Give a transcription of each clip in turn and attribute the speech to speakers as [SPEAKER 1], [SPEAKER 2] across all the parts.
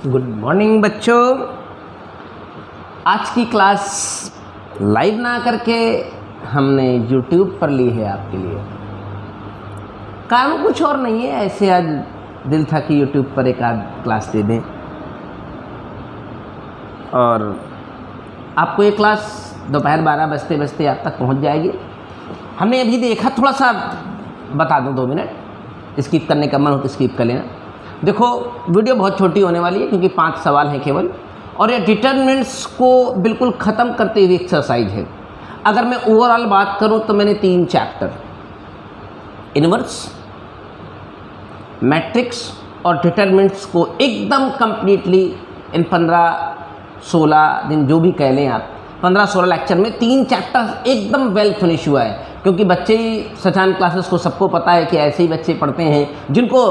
[SPEAKER 1] Good morning बच्चों। आज की क्लास लाइव ना करके हमने YouTube पर ली है आपके लिए। कारण कुछ और नहीं है, ऐसे आज दिल था कि YouTube पर एक आध क्लास दे दें और आपको ये क्लास दोपहर 12 बजते बजते आप तक पहुंच जाएगी। हमने अभी देखा, थोड़ा सा बता दूं 2 मिनट, स्किप करने का मन हो तो स्किप कर लेना। देखो वीडियो बहुत छोटी होने वाली है क्योंकि 5 सवाल हैं केवल, और ये डिटरमिनेंट्स को बिल्कुल ख़त्म करते हुए एक्सरसाइज है। अगर मैं ओवरऑल बात करूं तो मैंने 3 चैप्टर इनवर्स, मैट्रिक्स और डिटरमिनेंट्स को एकदम कंप्लीटली इन 15-16 दिन जो भी कह लें आप, 15-16 लेक्चर में 3 चैप्टर एकदम वेल फिनिश हुआ है। क्योंकि बच्चे ही सचान क्लासेस को सबको पता है कि ऐसे ही बच्चे पढ़ते हैं जिनको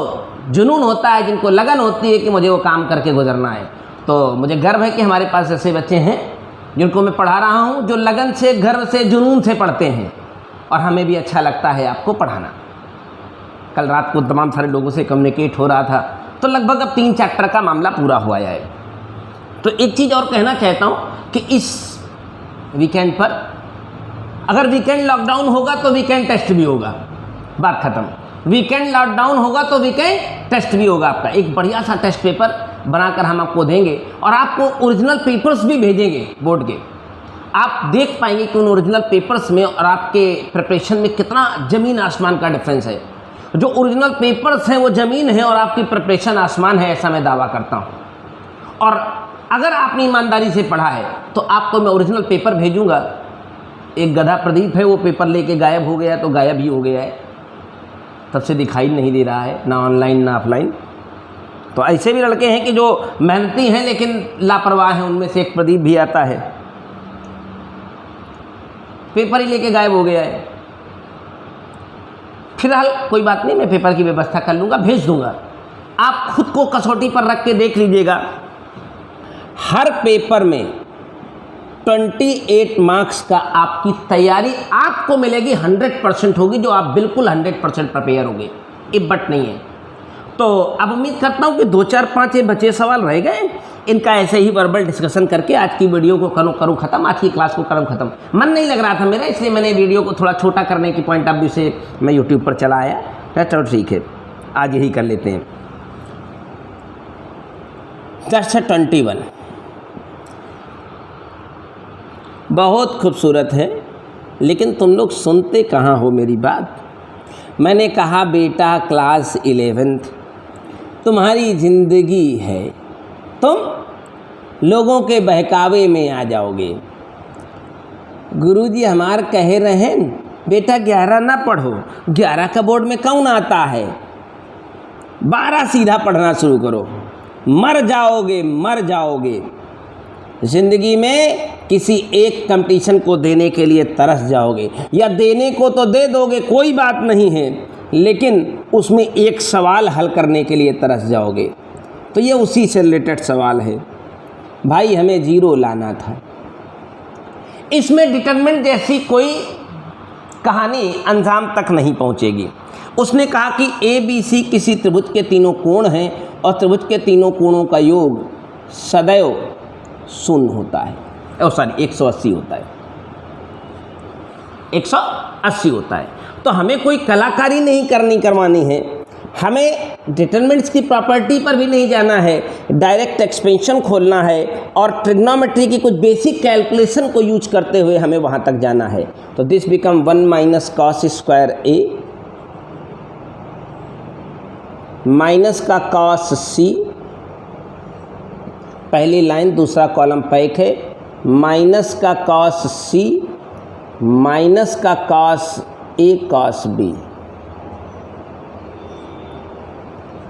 [SPEAKER 1] जुनून होता है, जिनको लगन होती है कि मुझे वो काम करके गुजरना है। तो मुझे गर्व है कि हमारे पास ऐसे बच्चे हैं जिनको मैं पढ़ा रहा हूँ, जो लगन से, गर्व से, जुनून से पढ़ते हैं, और हमें भी अच्छा लगता है आपको पढ़ाना। कल रात को तमाम सारे लोगों से कम्युनिकेट हो रहा था, तो लगभग अब 3 चैप्टर का मामला पूरा हुआ है। तो एक चीज़ और कहना चाहता हूँ कि इस वीकेंड पर, अगर वीकेंड लॉकडाउन होगा तो वीकेंड टेस्ट भी होगा, बात खत्म। वीकेंड लॉकडाउन होगा तो वीकेंड टेस्ट भी होगा। आपका एक बढ़िया सा टेस्ट पेपर बनाकर हम आपको देंगे और आपको ओरिजिनल पेपर्स भी भेजेंगे बोर्ड के। आप देख पाएंगे कि उन ओरिजिनल पेपर्स में और आपके प्रिपरेशन में कितना ज़मीन आसमान का डिफरेंस है। जो ओरिजिनल पेपर्स हैं वो ज़मीन है और आपकी प्रिपरेशन आसमान है, ऐसा मैं दावा करता हूँ। और अगर आपने ईमानदारी से पढ़ा है तो आपको मैं ओरिजिनल पेपर भेजूँगा। एक गधा प्रदीप है, वो पेपर लेके गायब हो गया, तो गायब ही हो गया है, तब से दिखाई नहीं दे रहा है, ना ऑनलाइन ना ऑफलाइन। तो ऐसे भी लड़के हैं कि जो मेहनती हैं लेकिन लापरवाह हैं, उनमें से एक प्रदीप भी आता है, पेपर ही लेके गायब हो गया है। फिलहाल कोई बात नहीं, मैं पेपर की व्यवस्था कर लूँगा, भेज दूँगा। आप खुद को कसौटी पर रख के देख लीजिएगा। हर पेपर में 28 मार्क्स का आपकी तैयारी आपको मिलेगी, 100% होगी, जो आप बिल्कुल 100% प्रिपेयर होंगे, ये बट नहीं है। तो अब उम्मीद करता हूँ कि 2-4-5 ये बचे सवाल रह गए, इनका ऐसे ही वर्बल डिस्कशन करके आज की वीडियो को करूँ ख़त्म, आज की क्लास को करूँ ख़त्म। मन नहीं लग रहा था मेरा, इसलिए मैंने वीडियो को थोड़ा छोटा करने की पॉइंट ऑफ व्यू से मैं यूट्यूब पर चला आया। चलो ठीक है, आज यही कर लेते हैं। क्वेश्चन 21 बहुत खूबसूरत है, लेकिन तुम लोग सुनते कहाँ हो मेरी बात। मैंने कहा बेटा क्लास 11th तुम्हारी ज़िंदगी है, तुम लोगों के बहकावे में आ जाओगे। गुरुजी हमार कह रहे हैं बेटा 11 ना पढ़ो, 11 का बोर्ड में कौन आता है, 12 सीधा पढ़ना शुरू करो, मर जाओगे मर जाओगे। ज़िंदगी में किसी एक कंपटीशन को देने के लिए तरस जाओगे, या देने को तो दे दोगे कोई बात नहीं है, लेकिन उसमें एक सवाल हल करने के लिए तरस जाओगे। तो ये उसी से रिलेटेड सवाल है भाई, हमें 0 लाना था। इसमें डिटरमिनेंट जैसी कोई कहानी अंजाम तक नहीं पहुंचेगी। उसने कहा कि ABC किसी त्रिभुज के 3 कोण हैं और त्रिभुज के 3 कोणों का योग सदैव 0 होता है, 180 होता है, 180 होता है। तो हमें कोई कलाकारी नहीं करवानी है, हमें डिटरमिनेंट्स की प्रॉपर्टी पर भी नहीं जाना है, डायरेक्ट एक्सपेंशन खोलना है और ट्रिग्नोमेट्री की कुछ बेसिक कैलकुलेशन को यूज करते हुए हमें वहाँ तक जाना है। तो this become 1 - cos square A minus का cos C, पहली लाइन दूसरा कॉलम पैक है, माइनस का cos C माइनस का cos A cos B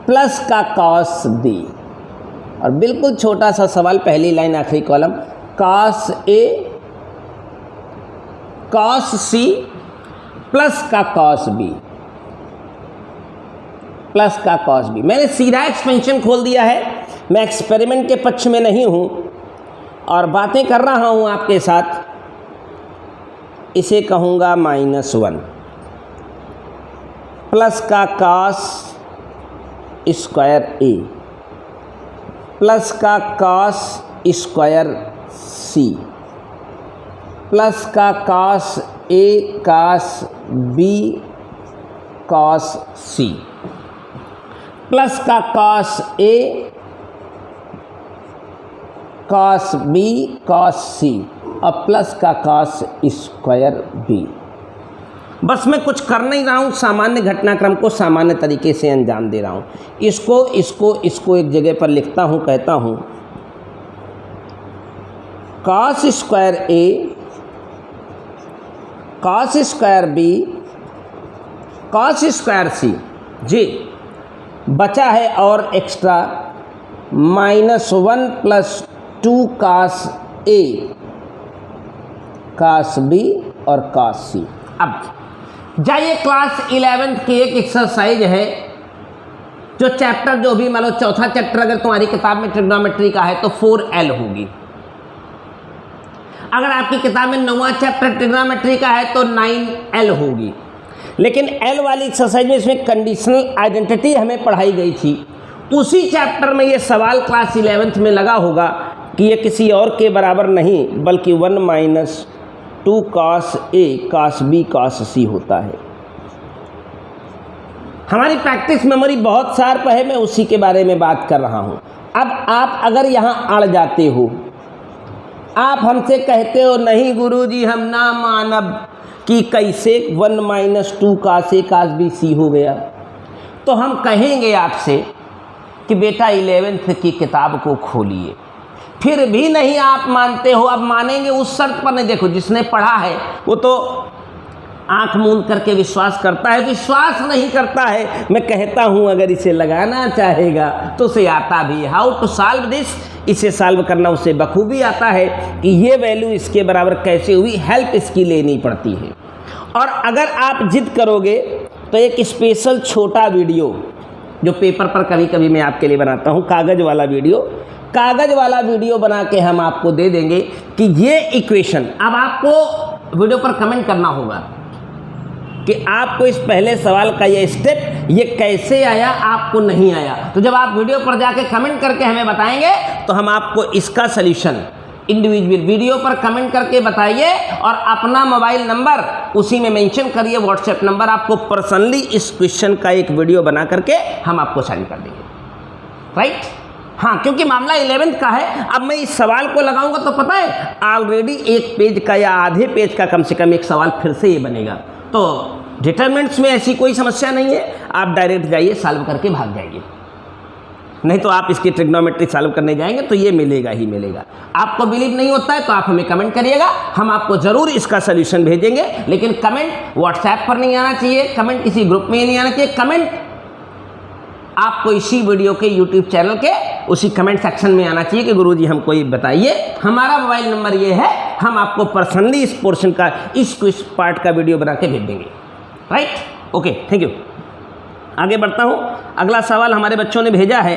[SPEAKER 1] plus का cos B, और बिल्कुल छोटा सा सवाल, पहली लाइन आखिरी column, cos A cos C plus का cos B प्लस का cos B। मैंने सीधा एक्सपेंशन खोल दिया है, मैं एक्सपेरिमेंट के पक्ष में नहीं हूँ और बातें कर रहा हूँ आपके साथ। इसे कहूँगा -1 प्लस का cos स्क्वायर A प्लस का कॉस स्क्वायर सी प्लस का cos A cos B cos C plus का cos A cos B cos C और प्लस का कॉस स्क्वायर बी। बस मैं कुछ कर नहीं रहा हूँ, सामान्य घटनाक्रम को सामान्य तरीके से अंजाम दे रहा हूँ। इसको एक जगह पर लिखता हूँ, कहता हूँ cos square A cos square B cos square C जी, बचा है और extra -1 + 2 cos A cos B और कॉस सी। अब जाइए क्लास 11th की एक एक्सरसाइज है, जो चैप्टर जो भी मान लो चौथा चैप्टर अगर तुम्हारी किताब में ट्रिग्नोमेट्री का है तो 4L होगी। अगर आपकी किताब में 9वां चैप्टर ट्रिग्नोमेट्री का है तो 9L होगी। लेकिन L वाली एक्सरसाइज में इसमें कंडीशनल आइडेंटिटी हमें पढ़ाई गई थी, उसी चैप्टर में ये सवाल क्लास 11th में लगा होगा कि ये किसी और के बराबर नहीं बल्कि 1 - 2 cos A cos B cos सी होता है। हमारी प्रैक्टिस मेमोरी बहुत शार्प है, मैं उसी के बारे में बात कर रहा हूँ। अब आप अगर यहाँ अड़ जाते हो, आप हमसे कहते हो नहीं गुरुजी हम ना मानब कि कैसे 1 - 2 cos A cos B C हो गया, तो हम कहेंगे आपसे कि बेटा 11th की किताब को खोलिए। फिर भी नहीं आप मानते हो, अब मानेंगे उस शर्त पर नहीं। देखो जिसने पढ़ा है वो तो आंख मूंद करके विश्वास करता है, विश्वास नहीं करता है मैं कहता हूँ अगर इसे लगाना चाहेगा तो उसे आता भी है। हाउ टू सॉल्व दिस, इसे सॉल्व करना उसे बखूबी आता है कि ये वैल्यू इसके बराबर कैसे हुई, हेल्प इसकी लेनी पड़ती है। और अगर आप जिद करोगे तो एक स्पेशल छोटा वीडियो जो पेपर पर कभी कभी मैं आपके लिए बनाता हूँ, कागज़ वाला वीडियो बना के हम आपको दे देंगे कि ये इक्वेशन। अब आपको वीडियो पर कमेंट करना होगा कि आपको इस पहले सवाल का ये स्टेप ये कैसे आया, आपको नहीं आया। तो जब आप वीडियो पर जाके कमेंट करके हमें बताएंगे तो हम आपको इसका सलूशन इंडिविजुअल वीडियो पर कमेंट करके बताइए और अपना मोबाइल नंबर उसी में मेंशन करिए, व्हाट्सएप नंबर, आपको पर्सनली इस क्वेश्चन का एक वीडियो बना करके हम आपको सेंड कर देंगे। राइट? हाँ, क्योंकि मामला 11th का है। अब मैं इस सवाल को लगाऊंगा तो पता है ऑलरेडी एक पेज का या आधे पेज का कम से कम एक सवाल फिर से ये बनेगा। तो डिटरमिनेंट्स में ऐसी कोई समस्या नहीं है, आप डायरेक्ट जाइए सॉल्व करके भाग जाइए। नहीं तो आप इसकी ट्रिग्नोमेट्री सॉल्व करने जाएंगे तो ये मिलेगा ही मिलेगा। आपको बिलीव नहीं होता है तो आप हमें कमेंट करिएगा, हम आपको ज़रूर इसका सलूशन भेजेंगे। लेकिन कमेंट व्हाट्सएप पर नहीं आना चाहिए, कमेंट किसी ग्रुप में नहीं आना चाहिए, कमेंट आपको इसी वीडियो के यूट्यूब चैनल के उसी कमेंट सेक्शन में आना चाहिए कि गुरुजी हमको ये बताइए, हमारा मोबाइल नंबर ये है, हम आपको पर्सनली इस पोर्शन का इस क्विज पार्ट का वीडियो बना के भेज देंगे। राइट? Okay, thank you. आगे बढ़ता हूँ। अगला सवाल हमारे बच्चों ने भेजा है।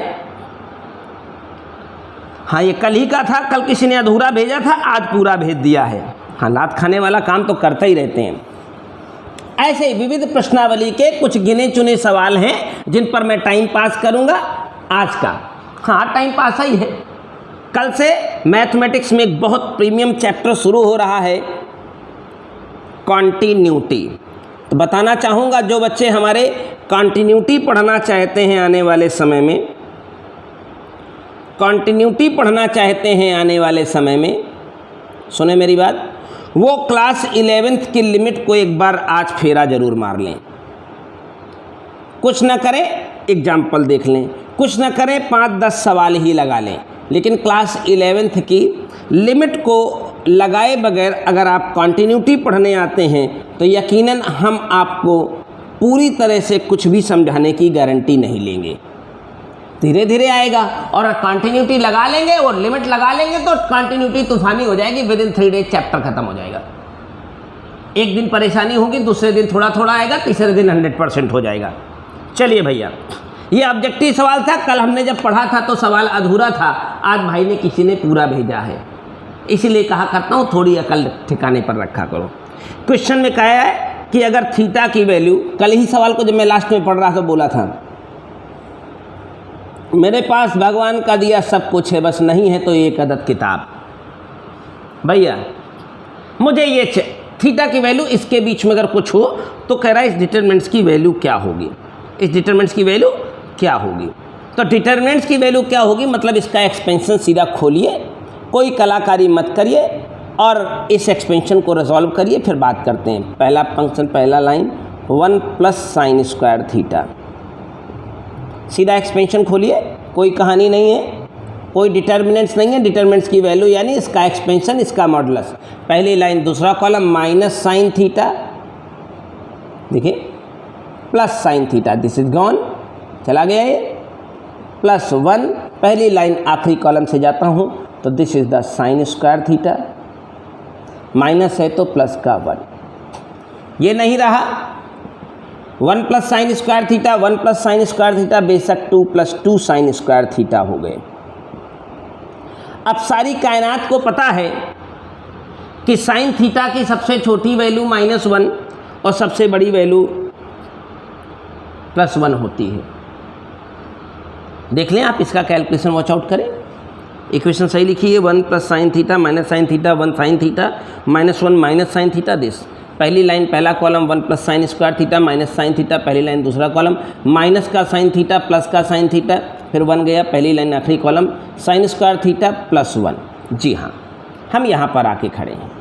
[SPEAKER 1] हाँ, ये कल ही का था, कल किसी ने अधूरा भेजा था, आज पूरा भेज दिया है। हाँ, लात खाने वाला काम तो करते ही रहते हैं। ऐसे ही विविध प्रश्नावली के कुछ गिने चुने सवाल हैं जिन पर मैं टाइम पास करूंगा आज का। हाँ, टाइम पास ही है। कल से मैथमेटिक्स में एक बहुत प्रीमियम चैप्टर शुरू हो रहा है, कॉन्टिन्यूटी। तो बताना चाहूँगा जो बच्चे हमारे कॉन्टिन्यूटी पढ़ना चाहते हैं आने वाले समय में, कॉन्टिन्यूटी पढ़ना चाहते हैं आने वाले समय में, सुने मेरी बात, वो क्लास 11th की लिमिट को एक बार आज फेरा ज़रूर मार लें। कुछ ना करें, एग्जाम्पल देख लें, कुछ ना करें 5-10 सवाल ही लगा लें, लेकिन क्लास 11th की लिमिट को लगाए बगैर अगर आप कॉन्टिन्यूटी पढ़ने आते हैं तो यकीनन हम आपको पूरी तरह से कुछ भी समझाने की गारंटी नहीं लेंगे। धीरे धीरे आएगा और कॉन्टिन्यूटी लगा लेंगे और लिमिट लगा लेंगे तो कॉन्टिन्यूटी तूफानी हो जाएगी। विद इन 3 डेज चैप्टर खत्म हो जाएगा। एक दिन परेशानी होगी, दूसरे दिन थोड़ा थोड़ा आएगा, तीसरे दिन 100% हो जाएगा। चलिए भैया, ये ऑब्जेक्टिव सवाल था। कल हमने जब पढ़ा था तो सवाल अधूरा था, आज भाई ने किसी ने पूरा भेजा है, इसीलिए कहा करता हूँ थोड़ी अकल ठिकाने पर रखा करो। क्वेश्चन में कहा है कि अगर थीटा की वैल्यू, कल ही सवाल को जब मैं लास्ट में पढ़ रहा था बोला था मेरे पास भगवान का दिया सब कुछ है, बस नहीं है तो एक अदद किताब। भैया मुझे ये थीटा की वैल्यू इसके बीच में अगर कुछ हो तो कह रहा है इस डिटरमिनेंट्स की वैल्यू क्या होगी, इस डिटरमिनेंट्स की वैल्यू क्या होगी। तो डिटरमिनेंट्स की वैल्यू क्या होगी मतलब इसका एक्सपेंशन सीधा खोलिए, कोई कलाकारी मत करिए और इस एक्सपेंशन को रिजॉल्व करिए, फिर बात करते हैं। पहला फंक्शन, पहला line 1 plus sine square theta, सीधा एक्सपेंशन खोलिए, कोई कहानी नहीं है, कोई डिटर्मिनेंट्स नहीं है। डिटर्मिनेंट्स की वैल्यू यानी इसका एक्सपेंशन, इसका मॉडुलस। पहली लाइन दूसरा कॉलम माइनस साइन थीटा, देखिए plus sine theta, this is gone, चला गया ये, प्लस 1 पहली लाइन आखिरी कॉलम से जाता हूँ तो this is the sine square theta, minus है तो प्लस का 1, ये नहीं रहा 1 plus sine square theta, 1 plus sine square theta बेशक 2 प्लस 2 साइन स्क्वायर थीटा हो गए। अब सारी कायनात को पता है कि साइन थीटा की सबसे छोटी वैल्यू -1 और सबसे बड़ी वैल्यू +1 होती है। देख लें आप, इसका कैलकुलेशन वॉच आउट करें, इक्वेशन सही लिखिए, 1 plus sine theta minus sine theta 1 sine theta -1 minus sine theta this. पहली लाइन पहला column 1 plus sine square theta minus sine theta, पहली लाइन दूसरा कॉलम माइनस का साइन थीटा प्लस का sine theta, फिर 1 गया, पहली लाइन आखिरी कॉलम साइन स्क्वायर थीटा +1। जी हाँ, हम यहाँ पर आके खड़े हैं।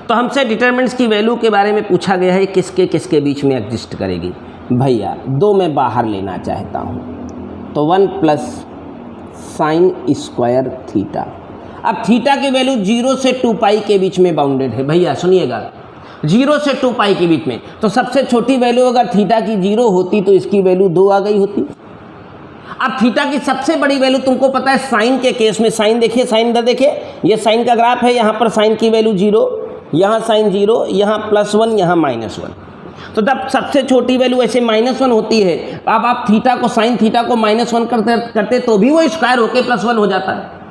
[SPEAKER 1] तो हमसे डिटरमिनेंट्स की वैल्यू के बारे में पूछा गया है, किसके किसके बीच में एग्जिस्ट करेगी। भैया 2 मैं बाहर लेना चाहता हूँ, तो 1 प्लस साइन स्क्वायर थीटा। अब थीटा की वैल्यू 0 से 2 पाई के बीच में बाउंडेड है। भैया सुनिएगा, 0 से 2 पाई के बीच में, तो सबसे छोटी वैल्यू अगर थीटा की 0 होती तो इसकी वैल्यू 2 आ गई होती। अब थीटा की सबसे बड़ी वैल्यू तुमको पता है साइन के केस में, साइन देखिए, साइन इधर देखिए, ये साइन का ग्राफ है, यहाँ पर साइन की वैल्यू 0, यहाँ साइन 0, यहाँ +1, यहाँ -1। तो जब सबसे छोटी वैल्यू ऐसे -1 होती है, अब आप थीटा को, साइन थीटा को -1 करते तो भी वो स्क्वायर होके +1 हो जाता है,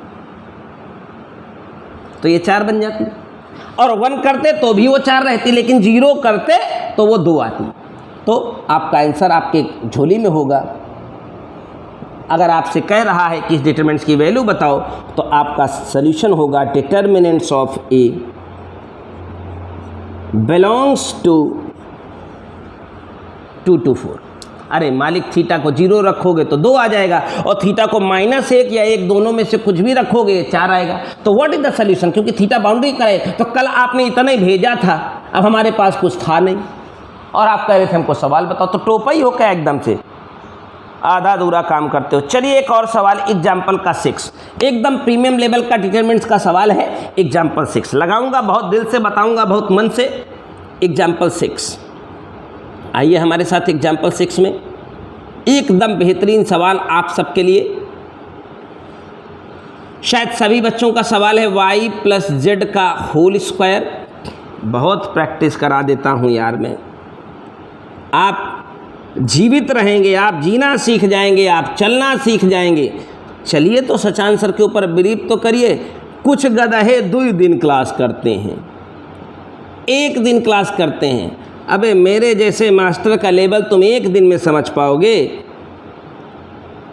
[SPEAKER 1] तो ये 4 बन जाती, और 1 करते तो भी वो 4 रहती, लेकिन 0 करते तो वो 2 आती। तो आपका आंसर आपके झोली में होगा। अगर आपसे कह रहा है कि इस डिटरमिनेंट्स की वैल्यू बताओ, तो आपका सॉल्यूशन होगा determinants of A belongs to 2 to 4। अरे मालिक, थीटा को 0 रखोगे तो 2 आ जाएगा, और थीटा को -1 या 1 दोनों में से कुछ भी रखोगे 4 आएगा। तो व्हाट इज द सॉल्यूशन? क्योंकि थीटा बाउंड्री करे, तो कल आपने इतना ही भेजा था, अब हमारे पास कुछ था नहीं और आप कह रहे थे हमको सवाल बताओ, तो टोपा ही हो क्या एकदम से, आधा अधूरा काम करते हो। चलिए एक और सवाल, एग्जाम्पल का 6, एकदम प्रीमियम लेवल का डिटरमिनेंट्स का सवाल है। एग्जाम्पल 6 लगाऊंगा, बहुत दिल से बताऊंगा, बहुत मन से। एग्जाम्पल 6, आइए हमारे साथ एग्जाम्पल 6 में एकदम बेहतरीन सवाल आप सबके लिए, शायद सभी बच्चों का सवाल है, y + z का होल स्क्वायर। बहुत प्रैक्टिस करा देता हूँ यार मैं, आप जीवित रहेंगे, आप जीना सीख जाएंगे, आप चलना सीख जाएंगे। चलिए तो सचान सर के ऊपर बिलीव तो करिए। कुछ गधे 2 दिन क्लास करते हैं, 1 दिन क्लास करते हैं। अबे मेरे जैसे मास्टर का लेवल तुम 1 दिन में समझ पाओगे?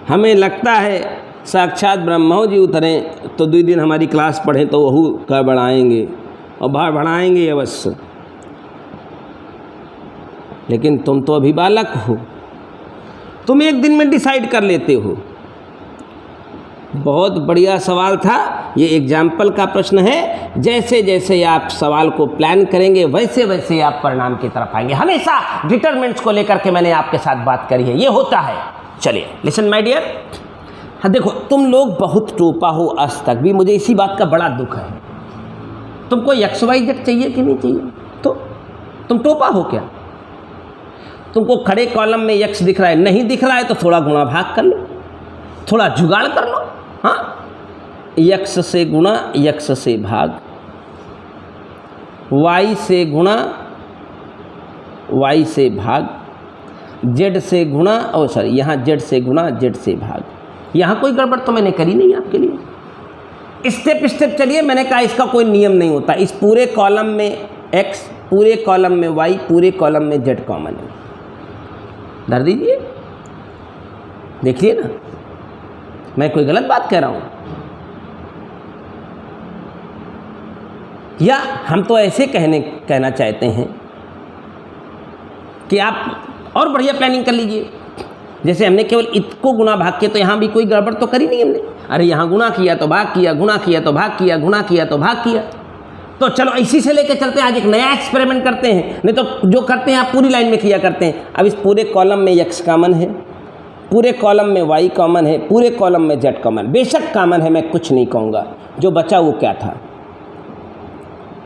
[SPEAKER 1] हमें लगता है साक्षात ब्रह्मा जी उतरे तो 2 दिन हमारी क्लास पढ़ें तो वह का बढ़ाएंगे और बढ़ाएंगे अवश्य, लेकिन तुम तो अभी बालक हो, तुम 1 दिन में डिसाइड कर लेते हो। बहुत बढ़िया सवाल था ये, एग्जाम्पल का प्रश्न है। जैसे जैसे आप सवाल को प्लान करेंगे वैसे वैसे आप परिणाम की तरफ आएंगे। हमेशा डिटरमिनेंट्स को लेकर के मैंने आपके साथ बात करी है, ये होता है। चलिए लिसन माय डियर, हाँ देखो, तुम लोग बहुत टोपा हो आज तक भी, मुझे इसी बात का बड़ा दुख है। तुमको XYZ चाहिए कि नहीं चाहिए? तो तुम टोपा हो क्या? तुमको खड़े कॉलम में x दिख रहा है, नहीं दिख रहा है तो थोड़ा गुणा भाग कर लो, थोड़ा जुगाड़ कर लो। हाँ, x से गुणा, x से भाग, y से गुणा, y से भाग, z से गुणा, और सॉरी यहाँ z से गुणा, z से भाग। यहाँ कोई गड़बड़ तो मैंने करी नहीं आपके लिए। स्टेप स्टेप चलिए, मैंने कहा इसका कोई नियम नहीं होता। इस पूरे कॉलम में x, पूरे कॉलम में y, पूरे कॉलम में z कॉमन है, धर दीजिए। देखिए ना, मैं कोई गलत बात कह रहा हूँ? या हम तो ऐसे कहना चाहते हैं कि आप और बढ़िया प्लानिंग कर लीजिए। जैसे हमने केवल इसको गुणा भाग किया, तो यहाँ भी कोई गड़बड़ तो करी नहीं हमने। अरे यहाँ गुणा किया तो भाग किया, गुणा किया तो भाग किया, गुणा किया तो भाग किया। तो चलो इसी से लेके चलते हैं, आज एक नया एक्सपेरिमेंट करते हैं। नहीं तो जो करते हैं आप पूरी लाइन में किया करते हैं। अब इस पूरे कॉलम में x कॉमन है, पूरे कॉलम में y कॉमन है, पूरे कॉलम में z कॉमन। बेशक कॉमन है, मैं कुछ नहीं कहूँगा। जो बचा वो क्या था?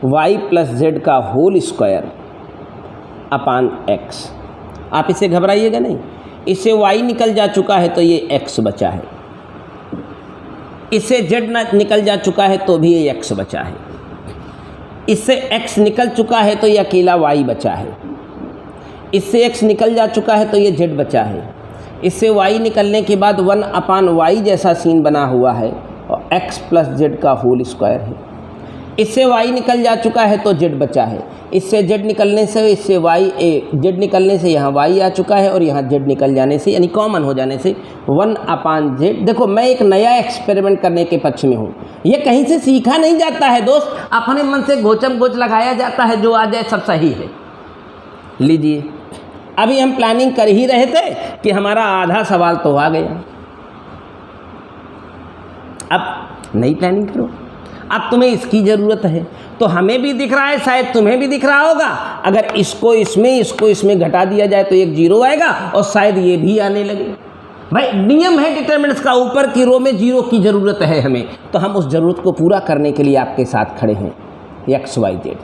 [SPEAKER 1] y प्लस जेड का होल स्क्वायर अपान x। आप इसे घबराइएगा नहीं, इससे y निकल जा चुका है तो ये x बचा है, इससे z निकल जा चुका है तो भी ये x बचा है, इससे x निकल चुका है तो ये अकेला y बचा है, इससे x निकल जा चुका है तो ये z बचा है, इससे y निकलने के बाद 1 अपान y जैसा सीन बना हुआ है और x प्लस जेड का होल स्क्वायर है। इससे y निकल जा चुका है तो z बचा है, इससे z निकलने से z निकलने से यहाँ y आ चुका है और यहाँ z निकल जाने से यानी कॉमन हो जाने से 1 अपान z। देखो मैं एक नया एक्सपेरिमेंट करने के पक्ष में हूँ। ये कहीं से सीखा नहीं जाता है दोस्त, अपने मन से गोचम गोच लगाया जाता है, जो आ जाए सब सही है। लीजिए, अभी हम प्लानिंग कर ही रहे थे कि हमारा आधा सवाल तो आ गया। अब नई प्लानिंग करो। अब तुम्हें इसकी ज़रूरत है तो हमें भी दिख रहा है, शायद तुम्हें भी दिख रहा होगा। अगर इसको इसमें घटा दिया जाए तो एक 0 आएगा और शायद ये भी आने लगे। भाई नियम है डिटरमिनेंट्स का, ऊपर की रो में 0 की ज़रूरत है हमें, तो हम उस ज़रूरत को पूरा करने के लिए आपके साथ खड़े हैं। X Y Z.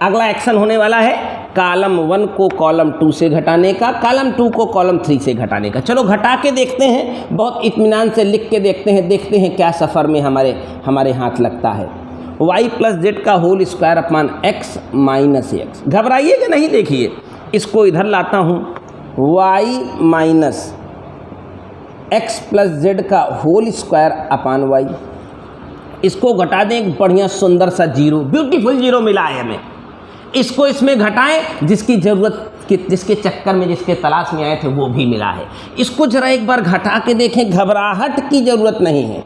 [SPEAKER 1] अगला एक्शन होने वाला है कॉलम 1 को कॉलम 2 से घटाने का, कॉलम 2 को कॉलम 3 से घटाने का। चलो घटा के देखते हैं, बहुत इत्मीनान से लिख के देखते हैं क्या सफ़र में हमारे हाथ लगता है। y प्लस जेड का whole square upon x minus X. घबराइएगा नहीं, देखिए इसको इधर लाता हूँ, y minus X plus Z का होल स्क्वायर अपॉन y। इसको घटा दें, एक बढ़िया सुंदर सा 0, ब्यूटीफुल 0 मिला है हमें। इसको इसमें घटाएं, जिसकी ज़रूरत जिसके चक्कर में जिसके तलाश में आए थे वो भी मिला है। इसको ज़रा एक बार घटा के देखें, घबराहट की ज़रूरत नहीं है।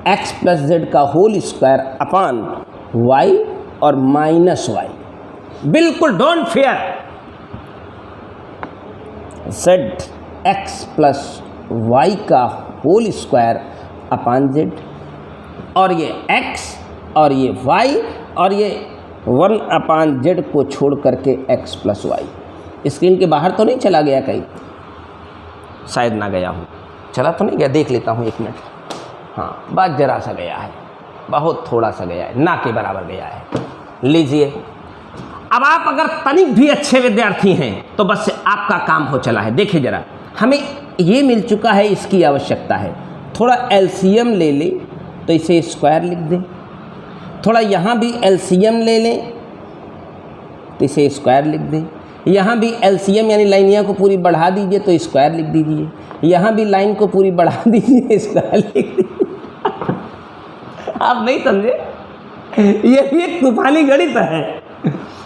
[SPEAKER 1] x प्लस जेड का होल स्क्वायर अपान y और माइनस y, बिल्कुल don't fear. z x plus y का होल स्क्वायर अपान z, और ये x और ये y और ये 1 अपान जेड को छोड़ करके x प्लस वाई। स्क्रीन के बाहर तो नहीं चला गया कहीं? शायद ना गया हूँ, चला तो नहीं गया, देख लेता हूँ 1 मिनट। हाँ, बस जरा सा गया है, बहुत थोड़ा सा गया है, ना के बराबर गया है। लीजिए, अब आप अगर तनिक भी अच्छे विद्यार्थी हैं तो बस आपका काम हो चला है। देखिए ज़रा, हमें ये मिल चुका है, इसकी आवश्यकता है। थोड़ा एलसीएम ले लें तो इसे स्क्वायर लिख दें, थोड़ा यहाँ भी एलसीएम ले लें तो इसे स्क्वायर लिख दें, यहाँ भी एलसीएम यानी लाइनिया को पूरी बढ़ा दीजिए तो स्क्वायर लिख दीजिए, यहाँ भी लाइन को पूरी बढ़ा दीजिए, स्क्वायर लिख दीजिए। आप नहीं समझे, ये भी एक तूफानी गणित है।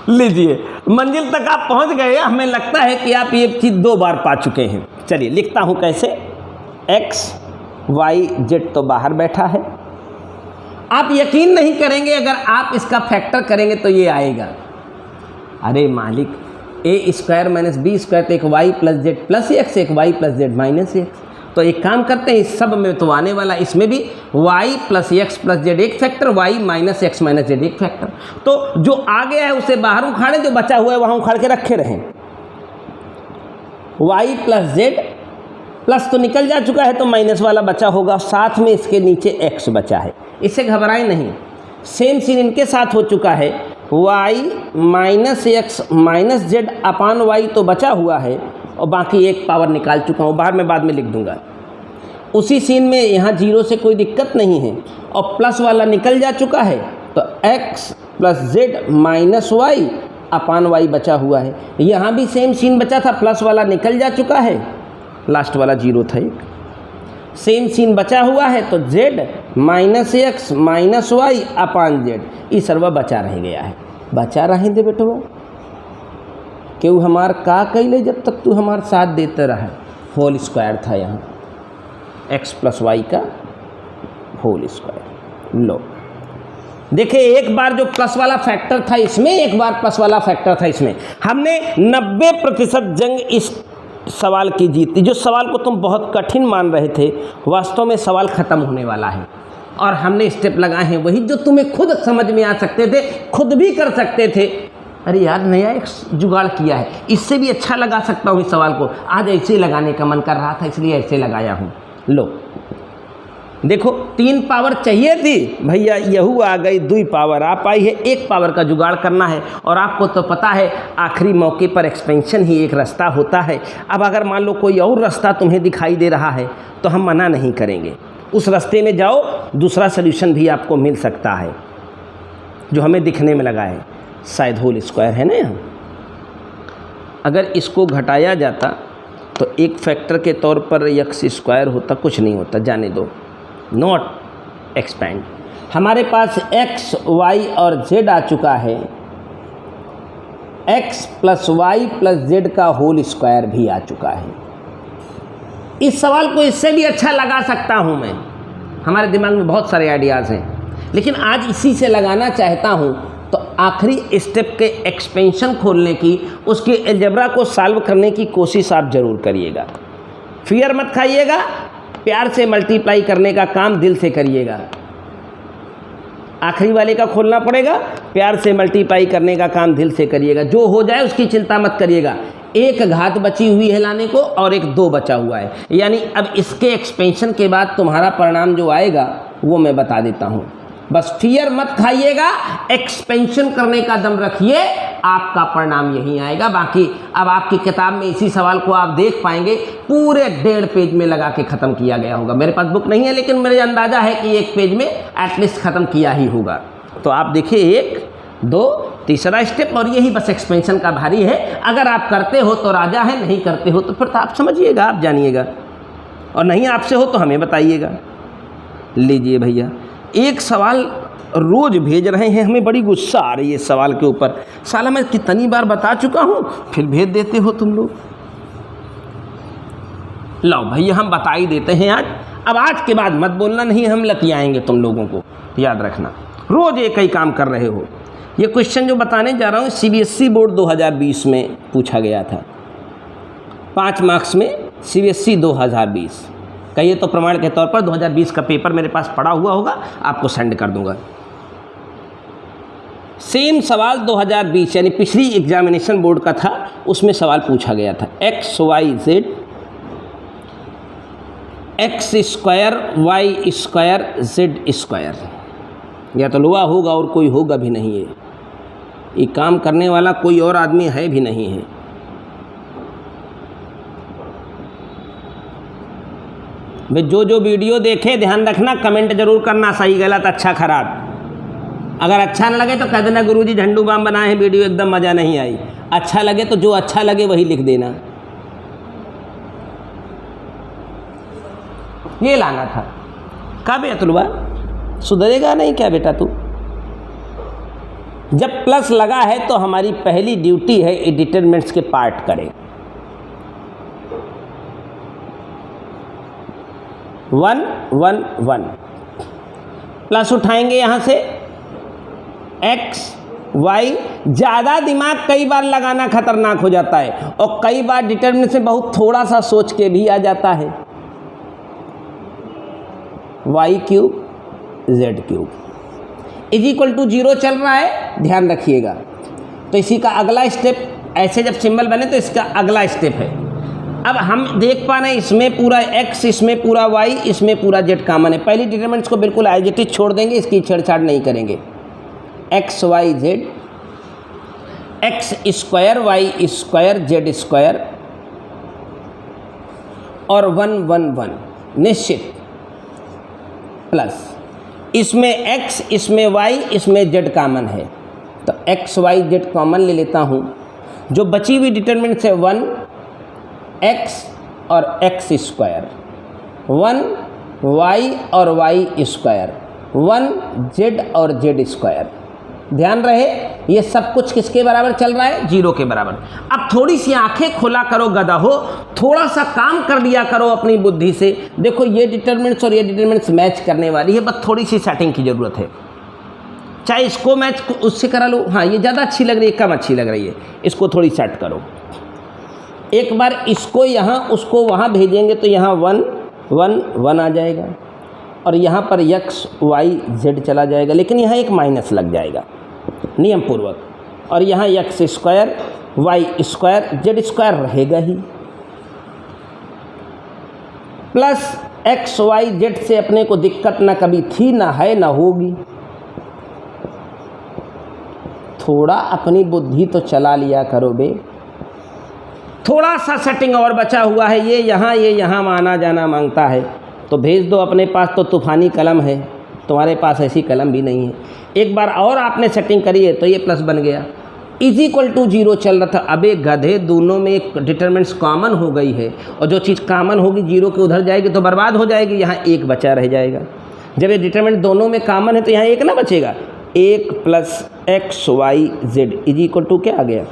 [SPEAKER 1] लीजिए, मंजिल तक आप पहुँच गए। हमें लगता है कि आप ये चीज़ 2 बार पा चुके हैं। चलिए लिखता हूँ कैसे। एक्स वाई जेड तो बाहर बैठा है। आप यकीन नहीं करेंगे, अगर आप इसका फैक्टर करेंगे तो ये आएगा। अरे मालिक, A square minus B square तो एक Y plus Z plus X, एक Y plus Z minus X. तो एक काम करते हैं, इस सब में तो आने वाला, इसमें भी Y plus X plus Z एक factor, Y minus X minus Z एक फैक्टर। तो जो आ गया है उसे बाहर उखाड़े, जो बचा हुआ है वहाँ उखाड़ के रखे रहें। वाई प्लस जेड, प्लस तो निकल जा चुका है तो माइनस वाला बचा होगा, साथ में इसके नीचे एक्स बचा है। इससे घबराएं नहीं, सेम सीन इनके साथ हो चुका है। Y minus X minus Z upon Y तो बचा हुआ है और बाकी एक पावर निकाल चुका हूँ, बाहर में बाद में लिख दूंगा। उसी सीन में यहाँ 0 से कोई दिक्कत नहीं है और प्लस वाला निकल जा चुका है, तो x plus Z minus Y upon Y बचा हुआ है। यहाँ भी सेम सीन बचा था, प्लस वाला निकल जा चुका है, लास्ट वाला 0 था एक। सेम सीन बचा हुआ है तो z minus X minus Y upon Z, ये सर्वा बचा रह गया है। बचा रहे दे बेटो, क्यों हमार का कैले जब तक तू हमार साथ देते रहा। होल स्क्वायर था यहाँ, एक्स प्लस वाई का होल स्क्वायर। लो देखिए, एक बार जो प्लस वाला फैक्टर था इसमें, एक बार प्लस वाला फैक्टर था इसमें, हमने 90% जंग इस सवाल की जीत ली। जो सवाल को तुम बहुत कठिन मान रहे थे, वास्तव में सवाल ख़त्म होने वाला है और हमने स्टेप लगाए हैं वही जो तुम्हें खुद समझ में आ सकते थे, खुद भी कर सकते थे। अरे यार, नया एक जुगाड़ किया है, इससे भी अच्छा लगा सकता हूँ इस सवाल को। आज ऐसे ही लगाने का मन कर रहा था, इसलिए ऐसे लगाया हूँ। लो देखो, 3 पावर चाहिए थी भैया, यहू आ गई, 2 पावर आ पाई है, 1 पावर का जुगाड़ करना है। और आपको तो पता है आखिरी मौके पर एक्सपेंशन ही एक रास्ता होता है। अब अगर मान लो कोई और रास्ता तुम्हें दिखाई दे रहा है तो हम मना नहीं करेंगे, उस रास्ते में जाओ, दूसरा सल्यूशन भी आपको मिल सकता है जो हमें दिखने में लगा है। शायद होल स्क्वायर है ना यहाँ, अगर इसको घटाया जाता तो एक फैक्टर के तौर पर एक्स स्क्वायर होता, कुछ नहीं होता, जाने दो, नॉट एक्सपैंड। हमारे पास एक्स वाई और जेड आ चुका है, X plus Y plus Z का होल स्क्वायर भी आ चुका है। इस सवाल को इससे भी अच्छा लगा सकता हूं मैं, हमारे दिमाग में बहुत सारे आइडियाज़ हैं, लेकिन आज इसी से लगाना चाहता हूं। तो आखिरी स्टेप के एक्सपेंशन खोलने की, उसके अलजेब्रा को सॉल्व करने की कोशिश आप ज़रूर करिएगा। फियर मत खाइएगा, प्यार से मल्टीप्लाई करने का काम दिल से करिएगा। आखिरी वाले का खोलना पड़ेगा, प्यार से मल्टीप्लाई करने का काम दिल से करिएगा। जो हो जाए उसकी चिंता मत करिएगा। एक घात बची हुई है लाने को और एक 2 बचा हुआ है, यानी अब इसके एक्सपेंशन के बाद तुम्हारा परिणाम जो आएगा वो मैं बता देता हूँ। बस फियर मत खाइएगा, एक्सपेंशन करने का दम रखिए, आपका परिणाम यही आएगा। बाकी अब आपकी किताब में इसी सवाल को आप देख पाएंगे, पूरे 1.5 पेज में लगा के ख़त्म किया गया होगा। मेरे पास बुक नहीं है, लेकिन मेरे अंदाज़ा है कि 1 पेज में एटलीस्ट ख़त्म किया ही होगा। तो आप देखिए, 1, 2, तीसरा स्टेप, और यही बस एक्सपेंशन का भारी है। अगर आप करते हो तो राजा है, नहीं करते हो तो फिर तो आप समझिएगा, आप जानिएगा, और नहीं आपसे हो तो हमें बताइएगा। लीजिए भैया, एक सवाल रोज़ भेज रहे हैं, हमें बड़ी गुस्सा आ रही है इस सवाल के ऊपर। साला मैं कितनी बार बता चुका हूँ, फिर भेज देते हो तुम लोग। लो भैया, हम बता ही देते हैं आज। अब आज के बाद मत बोलना, नहीं हम लतियाएंगे तुम लोगों को, याद रखना। रोज़ एक ही काम कर रहे हो। ये क्वेश्चन जो बताने जा रहा हूँ CBSE बोर्ड 2020 में पूछा गया था, 5 मार्क्स में CBSE 2020। कहिए तो प्रमाण के तौर पर 2020 का पेपर मेरे पास पड़ा हुआ होगा, आपको सेंड कर दूंगा। सेम सवाल 2020 यानी पिछली एग्जामिनेशन बोर्ड का था, उसमें सवाल पूछा गया था X Y Z, X square Y square Z square. या तो लोहा होगा और कोई होगा भी नहीं है, ये काम करने वाला कोई और आदमी है भी नहीं है। भाई जो वीडियो देखे ध्यान रखना, कमेंट जरूर करना, सही गलत अच्छा खराब। अगर अच्छा न लगे तो कह देना गुरुजी झंडू बाम बनाए हैं, वीडियो एकदम मज़ा नहीं आई। अच्छा लगे तो जो अच्छा लगे वही लिख देना। ये लाना था। कब है अतुलबा, सुधरेगा नहीं क्या बेटा तू? जब प्लस लगा है तो हमारी पहली ड्यूटी है ये डिटरमिनेंट्स के पार्ट करें। 1 1 1 प्लस उठाएंगे यहाँ से x y। ज़्यादा दिमाग कई बार लगाना खतरनाक हो जाता है, और कई बार डिटरमिनेंट से बहुत थोड़ा सा सोच के भी आ जाता है। y cube z cube is equal to 0 चल रहा है, ध्यान रखिएगा। तो इसी का अगला स्टेप, ऐसे जब सिंबल बने तो इसका अगला स्टेप है। अब हम देख पा रहे हैं इसमें पूरा x, इसमें पूरा y, इसमें पूरा z कॉमन है। पहली डिटरमिनेंट्स को बिल्कुल एज इट इज छोड़ देंगे, इसकी छेड़छाड़ नहीं करेंगे। x y z, x square y square z square और 1 1 1 निश्चित, प्लस इसमें x, इसमें y, इसमें z कॉमन है, तो x y z कॉमन ले लेता हूँ। जो बची हुई डिटरमिनेंट है 1 x और x स्क्वायर, 1 y और y स्क्वायर, 1 z और z स्क्वायर। ध्यान रहे ये सब कुछ किसके बराबर चल रहा है, 0 के बराबर। अब थोड़ी सी आंखें खोला करो गधा हो, थोड़ा सा काम कर लिया करो अपनी बुद्धि से। देखो ये डिटरमिनेंट्स और ये डिटरमिनेंट्स मैच करने वाली है, बस थोड़ी सी सेटिंग की ज़रूरत है। चाहे इसको मैच उससे करा लो, हाँ ये ज़्यादा अच्छी लग रही है, कम अच्छी लग रही है, इसको थोड़ी सेट करो। एक बार इसको यहाँ उसको वहाँ भेजेंगे तो यहाँ 1 1 1 आ जाएगा और यहाँ पर x y z चला जाएगा, लेकिन यहाँ एक माइनस लग जाएगा नियम पूर्वक, और यहाँ x square y square z square रहेगा ही, प्लस x y z से अपने को दिक्कत ना कभी थी, ना है, ना होगी। थोड़ा अपनी बुद्धि तो चला लिया करो बे। थोड़ा सा सेटिंग और बचा हुआ है, ये यहाँ आना जाना मांगता है तो भेज दो। अपने पास तो तूफ़ानी कलम है, तुम्हारे पास ऐसी कलम भी नहीं है। एक बार और आपने सेटिंग करी है तो ये प्लस बन गया, इज इक्वल टू 0 चल रहा था। अबे गधे, दोनों में एक डिटरमिनेंट्स कॉमन हो गई है, और जो चीज़ कॉमन होगी 0 के उधर जाएगी तो बर्बाद हो जाएगी, यहाँ 1 बचा रह जाएगा। जब ये डिटरमिनेंट दोनों में कॉमन है तो यहाँ 1 ना बचेगा। 1 plus X Y Z is equal to क्या आ गया,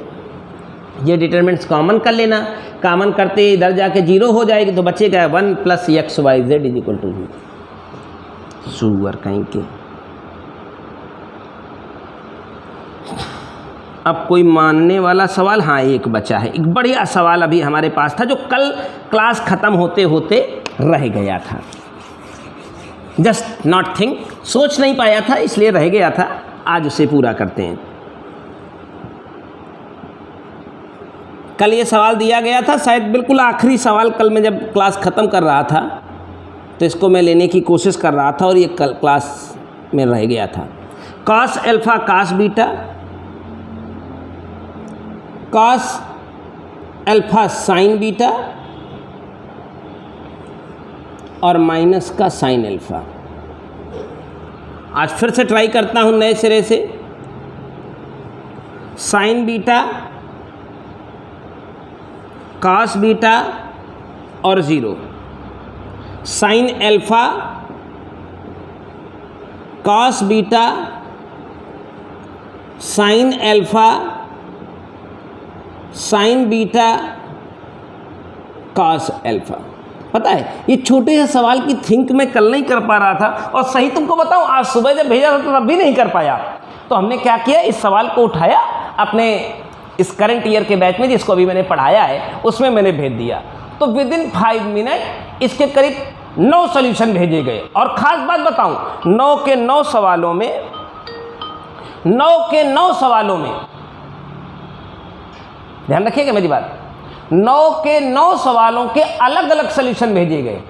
[SPEAKER 1] ये डिटरमिनेंट्स कॉमन कर लेना, कॉमन करते इधर जाके 0 हो जाएगी तो बचेगा 1 plus X Y Z is equal to 0। सुअर कहीं के। अब कोई मानने वाला सवाल, हाँ एक बचा है, एक बढ़िया सवाल अभी हमारे पास था जो कल क्लास ख़त्म होते होते रह गया था। जस्ट नॉट थिंक, सोच नहीं पाया था इसलिए रह गया था, आज उसे पूरा करते हैं। कल ये सवाल दिया गया था, शायद बिल्कुल आखिरी सवाल कल मैं जब क्लास ख़त्म कर रहा था तो इसको मैं लेने की कोशिश कर रहा था और ये कल क्लास में रह गया था। Cos alpha cos beta, cos alpha sine beta और माइनस का साइन अल्फ़ा। आज फिर से ट्राई करता हूँ नए सिरे से। साइन बीटा, कॉस बीटा और 0, sign alpha, cos beta, sign alpha, sine beta, cos alpha. पता है ये छोटे से सवाल की थिंक मैं कल नहीं कर पा रहा था, और सही तुमको बताऊं आज सुबह जब भेजा था तो तब भी नहीं कर पाया। तो हमने क्या किया, इस सवाल को उठाया अपने इस करंट ईयर के बैच में जिसको अभी मैंने पढ़ाया है उसमें मैंने भेज दिया। तो विद इन 5 मिनट इसके करीब 9 सॉल्यूशन भेजे गए। और ख़ास बात बताऊं, 9 के 9 सवालों में 9 ध्यान रखिएगा मेरी बात, 9 के 9 सवालों के अलग अलग सॉल्यूशन भेजे गए।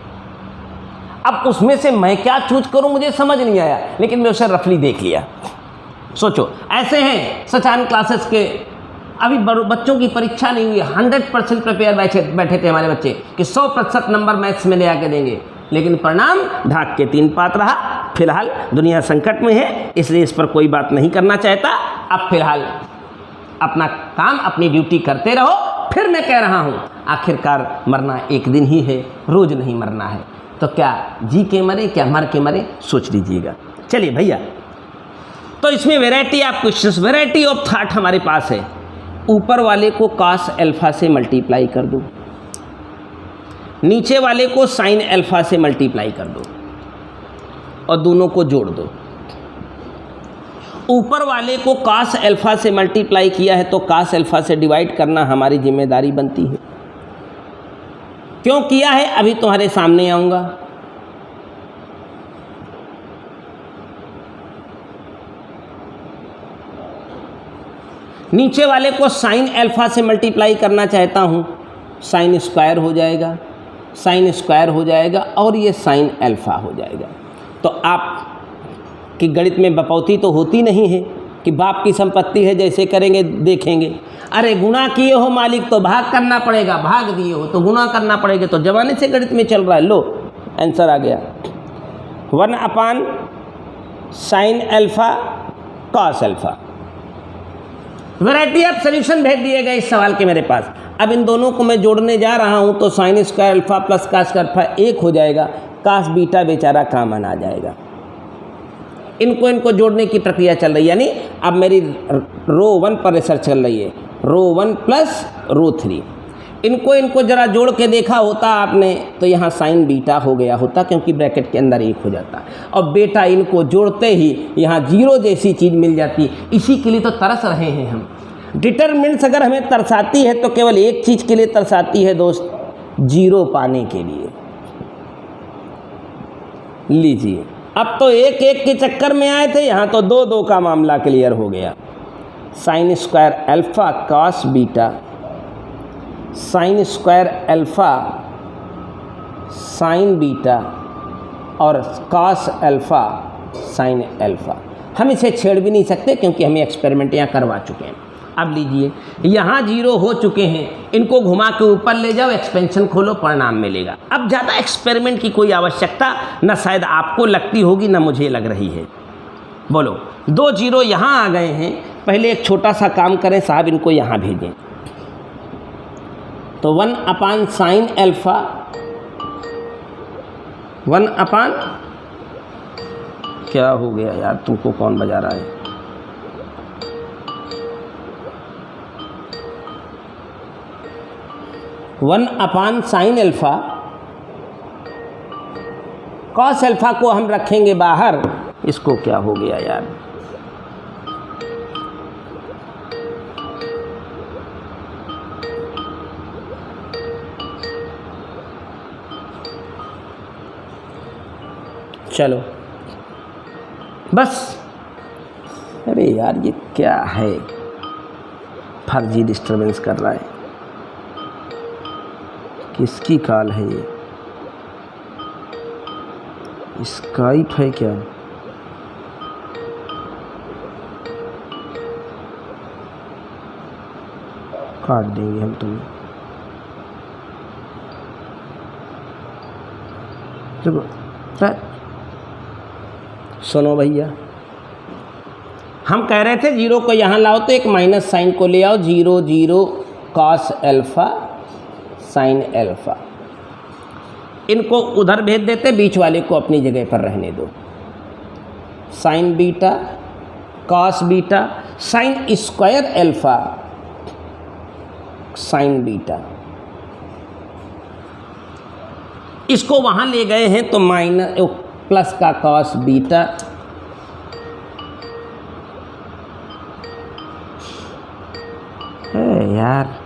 [SPEAKER 1] अब उसमें से मैं क्या चूज करूं मुझे समझ नहीं आया, लेकिन मैं उसे रफली देख लिया। सोचो ऐसे हैं सचान क्लासेस के, अभी बच्चों की परीक्षा नहीं हुई, 100% प्रिपेयर बैठे थे हमारे बच्चे कि 100% नंबर मैथ्स में ले आके देंगे, लेकिन परिणाम ढाक के 3 पात रहा। फिलहाल दुनिया संकट में है इसलिए इस पर कोई बात नहीं करना चाहता। अब फिलहाल अपना काम अपनी ड्यूटी करते रहो। फिर मैं कह रहा हूँ आखिरकार मरना एक दिन ही है, रोज़ नहीं मरना है। तो क्या जी के मरे क्या मर के मरे, सोच लीजिएगा। चलिए भैया, तो इसमें variety of questions, variety of thought हमारे पास है। ऊपर वाले को कॉस अल्फ़ा से मल्टीप्लाई कर दो, नीचे वाले को साइन अल्फ़ा से मल्टीप्लाई कर दो और दोनों को जोड़ दो। ऊपर वाले को कॉस अल्फ़ा से मल्टीप्लाई किया है तो कॉस अल्फ़ा से डिवाइड करना हमारी जिम्मेदारी बनती है। क्यों किया है अभी तुम्हारे सामने आऊँगा। नीचे वाले को साइन अल्फ़ा से मल्टीप्लाई करना चाहता हूँ, साइन स्क्वायर हो जाएगा, साइन स्क्वायर हो जाएगा और ये साइन अल्फ़ा हो जाएगा। तो आप कि गणित में बपौती तो होती नहीं है कि बाप की संपत्ति है जैसे करेंगे देखेंगे। अरे गुणा किए हो मालिक तो भाग करना पड़ेगा, भाग दिए हो तो गुणा करना पड़ेगा। तो जमाने से गणित में चल रहा है। लो आंसर आ गया, 1 sign alpha cos alpha. Variety of solution भेज दिए गए इस सवाल के मेरे पास। अब इन दोनों को मैं जोड़ने जा रहा हूँ तो sign square alpha plus cos alpha 1 हो जाएगा, कॉस बीटा बेचारा कॉमन आ जाएगा। इनको जोड़ने की प्रक्रिया चल रही है, यानी अब मेरी रो 1 पर रिसर्च चल रही है, रो 1 प्लस रो 3। इनको जरा जोड़ के देखा होता आपने तो यहाँ साइन बीटा हो गया होता, क्योंकि ब्रैकेट के अंदर 1 हो जाता, और बेटा इनको जोड़ते ही यहाँ 0 जैसी चीज़ मिल जाती। इसी के लिए तो तरस रहे हैं हम। डिटरमिनेंट्स अगर हमें तरसाती है तो केवल एक चीज़ के लिए तरसाती है दोस्त, 0 पाने के लिए। लीजिए, अब तो 1 के चक्कर में आए थे, यहाँ तो 2 का मामला क्लियर हो गया। Sign square alpha cos beta, sine square alpha sine beta और कॉस अल्फ़ा साइन अल्फ़ा। हम इसे छेड़ भी नहीं सकते क्योंकि हमें एक्सपेरिमेंट यहाँ करवा चुके हैं। अब लीजिए, यहाँ 0 हो चुके हैं, इनको घुमा के ऊपर ले जाओ, एक्सपेंशन खोलो, परिणाम मिलेगा। अब ज़्यादा एक्सपेरिमेंट की कोई आवश्यकता न शायद आपको लगती होगी, न मुझे लग रही है। बोलो, 2 0 यहाँ आ गए हैं। पहले एक छोटा सा काम करें साहब, इनको यहाँ भेजें। तो 1 अपान साइन अल्फ़ा, 1 अपान क्या हो गया यार, तुमको कौन बजा रहा है? One upon sign alpha, cos alpha को हम रखेंगे बाहर। इसको क्या हो गया यार? चलो बस। अरे यार ये क्या है, फर्जी डिस्टरबेंस कर रहा है। किसकी कॉल है ये? स्काइप है क्या? काट देंगे हम तुम्हें। सुनो भैया, हम कह रहे थे 0 को यहाँ लाओ तो एक माइनस साइन को ले आओ। 0 0 कॉस अल्फ़ा साइन अल्फ़ा, इनको उधर भेज देते, बीच वाले को अपनी जगह पर रहने दो। Sign beta cos beta sine square alpha sine beta, इसको वहाँ ले गए हैं तो माइनस प्लस का कॉस बीटा, यार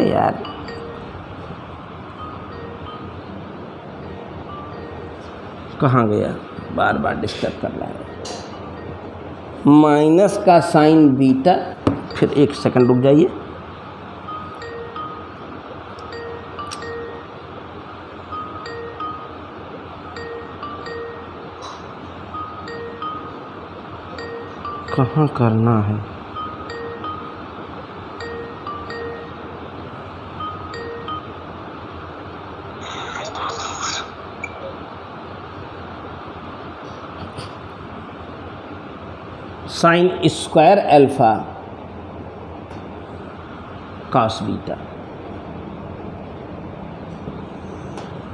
[SPEAKER 1] यार कहाँ गया, बार बार डिस्टर्ब कर रहा है। माइनस का साइन बीटा, फिर 1 सेकंड रुक जाइए। कहाँ करना है? Sign square alpha cos beta.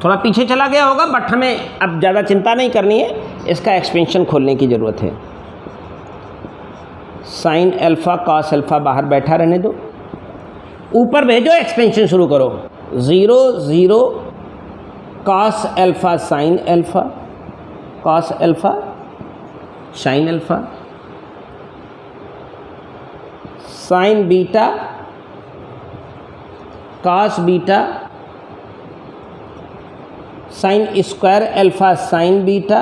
[SPEAKER 1] थोड़ा पीछे चला गया होगा, बट हमें अब ज़्यादा चिंता नहीं करनी है, इसका एक्सपेंशन खोलने की ज़रूरत है। साइन अल्फ़ा कॉस अल्फ़ा बाहर बैठा रहने दो, ऊपर भेजो, एक्सपेंशन शुरू करो। 0 0 cos alpha sine alpha cos alpha sine alpha, sine beta cos beta sine square alpha sine beta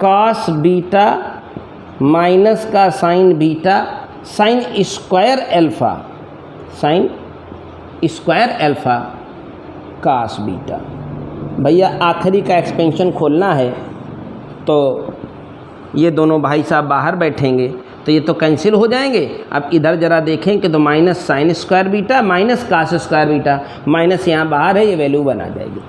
[SPEAKER 1] cos beta minus का sine beta sine square alpha sine square alpha cos beta. भैया आखिरी का expansion खोलना है तो ये दोनों भाई साहब बाहर बैठेंगे तो ये तो कैंसिल हो जाएंगे। अब इधर ज़रा देखें कि तो minus sine square beta minus cos square beta, minus यहाँ बाहर है, ये वैल्यू बना जाएगी।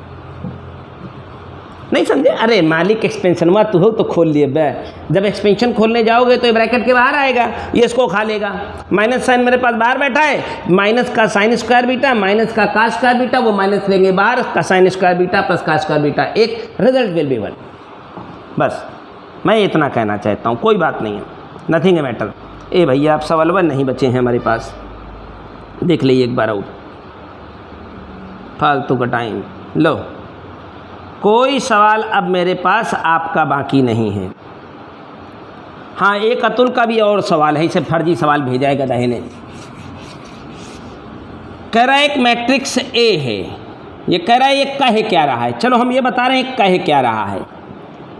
[SPEAKER 1] नहीं समझे? अरे मालिक एक्सपेंशन हुआ तू हो तो खोल लिए बे। जब एक्सपेंशन खोलने जाओगे तो ये ब्रैकेट के बाहर आएगा, ये इसको खा लेगा। माइनस साइन मेरे पास बाहर बैठा है, माइनस का साइन स्क्वायर बीटा माइनस का कास स्क्वायर बीटा, वो माइनस लेंगे बाहर, का sine square beta plus cos square beta, एक रिजल्ट विल बी 1। बस मैं इतना कहना चाहता हूँ, कोई बात नहीं है, नथिंग ए मैटर। ए भैया आप सवाल नहीं बचे हैं हमारे पास, देख लीजिए एक बार और, फालतू का टाइम। लो, कोई सवाल अब मेरे पास आपका बाकी नहीं है। हाँ, एक अतुल का भी और सवाल है, इसे फर्जी सवाल भेजा है गधे ने। कह रहा है एक मैट्रिक्स ए है, ये कह रहा है ये कह क्या रहा है। चलो हम ये बता रहे हैं कह क्या रहा है।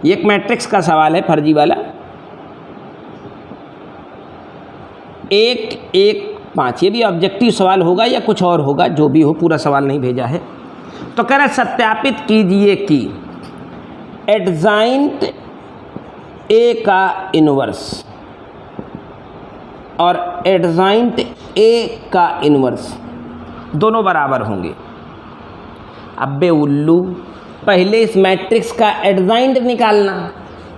[SPEAKER 1] ये एक मैट्रिक्स का सवाल है फर्जी वाला, 1 1 5। ये भी ऑब्जेक्टिव सवाल होगा या कुछ और होगा, जो भी हो, पूरा सवाल नहीं भेजा है। तो कह रहा है सत्यापित कीजिए कि एडजाइंट ए का इन्वर्स और एडजाइंट ए का इन्वर्स दोनों बराबर होंगे। अबे उल्लू, पहले इस मैट्रिक्स का एडजाइंट निकालना,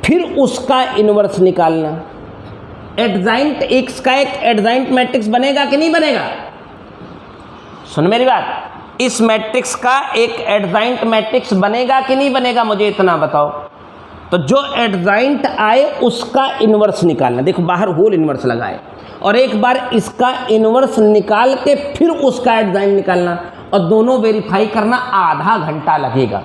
[SPEAKER 1] फिर उसका इन्वर्स निकालना। एडजाइंट एक्स का एक एडजाइंट मैट्रिक्स बनेगा कि नहीं बनेगा? सुन मेरी बात, इस मैट्रिक्स का एक एडजाइंट मैट्रिक्स बनेगा कि नहीं बनेगा, मुझे इतना बताओ। तो जो एडजाइंट आए उसका इन्वर्स निकालना। देखो बाहर होल इन्वर्स लगाए और एक बार इसका इन्वर्स निकाल के फिर उसका एडजाइंट निकालना, और दोनों वेरीफाई करना आधा घंटा लगेगा।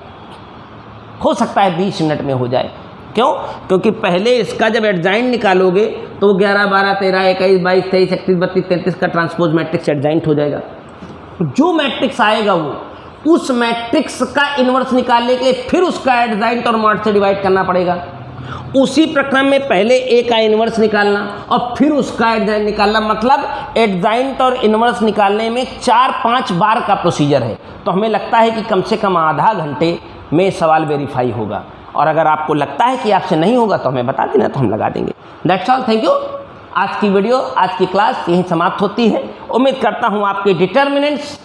[SPEAKER 1] हो सकता है 20 मिनट में हो जाए। क्यों? क्योंकि पहले इसका जब एडजाइंट निकालोगे तो 11 12 13 21 22 23 31 32 33 का ट्रांसपोज मैट्रिक्स एडजाइंट हो जाएगा। जो मैट्रिक्स आएगा वो उस मैट्रिक्स का इन्वर्स निकालने के लिए फिर उसका एडजाइंट और मॉड से डिवाइड करना पड़ेगा। उसी प्रक्रम में पहले ए का इन्वर्स निकालना और फिर उसका एडजाइंट निकालना, मतलब एडजाइंट और इन्वर्स निकालने में 4-5 बार का प्रोसीजर है। तो हमें लगता है कि कम से कम आधा घंटे में सवाल वेरीफाई होगा। और अगर आपको लगता है कि आपसे नहीं होगा तो हमें बता देना, तो हम लगा देंगे। That's all, thank you. आज की वीडियो, आज की क्लास यहीं समाप्त होती है। उम्मीद करता हूँ आपके डिटर्मिनेंट्स,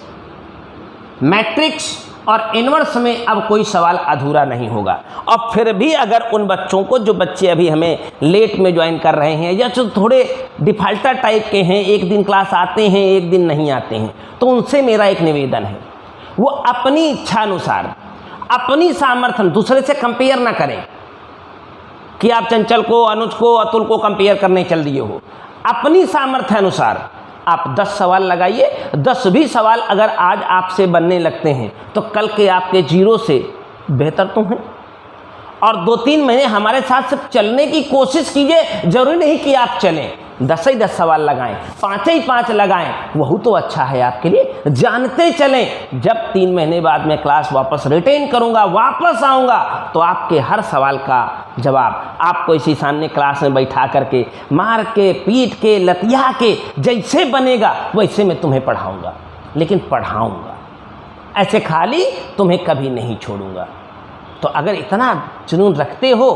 [SPEAKER 1] मैट्रिक्स और इन्वर्स में अब कोई सवाल अधूरा नहीं होगा। और फिर भी अगर उन बच्चों को, जो बच्चे अभी हमें लेट में ज्वाइन कर रहे हैं या जो थोड़े डिफाल्टर टाइप के हैं, एक दिन क्लास आते हैं एक दिन नहीं आते हैं, तो उनसे मेरा एक निवेदन है, वो अपनी इच्छा अनुसार, अपनी सामर्थ्य, दूसरे से कंपेयर ना करें कि आप चंचल को, अनुज को, अतुल को कंपेयर करने चल दिए हो। अपनी सामर्थ्य अनुसार आप 10 सवाल लगाइए। 10 भी सवाल अगर आज आपसे बनने लगते हैं तो कल के आपके 0 से बेहतर तो हैं। और 2-3 महीने हमारे साथ सिर्फ चलने की कोशिश कीजिए। जरूरी नहीं कि आप चलें, 10 ही 10 सवाल लगाएं, 5 ही 5 लगाएं, वही तो अच्छा है आपके लिए। जानते चलें, जब 3 महीने बाद मैं क्लास वापस रिटेन करूंगा, वापस आऊंगा, तो आपके हर सवाल का जवाब आपको इसी सामने क्लास में बैठा करके, मार के, पीट के, लतिया के, जैसे बनेगा वैसे मैं तुम्हें पढ़ाऊंगा। लेकिन पढ़ाऊंगा, ऐसे खाली तुम्हें कभी नहीं छोड़ूंगा। तो अगर इतना जुनून रखते हो,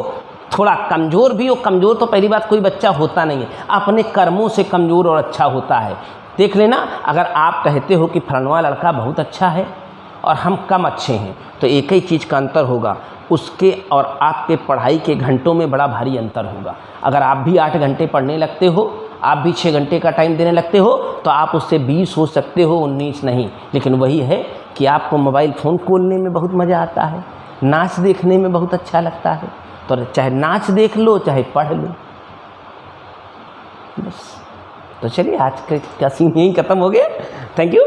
[SPEAKER 1] थोड़ा कमज़ोर भी हो, कमज़ोर तो पहली बात कोई बच्चा होता नहीं है, अपने कर्मों से कमज़ोर और अच्छा होता है। देख लेना, अगर आप कहते हो कि फलाना लड़का बहुत अच्छा है और हम कम अच्छे हैं, तो एक ही चीज़ का अंतर होगा, उसके और आपके पढ़ाई के घंटों में बड़ा भारी अंतर होगा। अगर आप भी 8 घंटे पढ़ने लगते हो, आप भी 6 घंटे का टाइम देने लगते हो, तो आप उससे 20 हो सकते हो, 19 नहीं। लेकिन वही है कि आपको मोबाइल फ़ोन खोलने में बहुत मज़ा आता है, नाच देखने में बहुत अच्छा लगता है, तो चाहे नाच देख लो चाहे पढ़ लो। बस, तो चलिए आज का सीन यहीं ख़त्म हो गया। Thank you.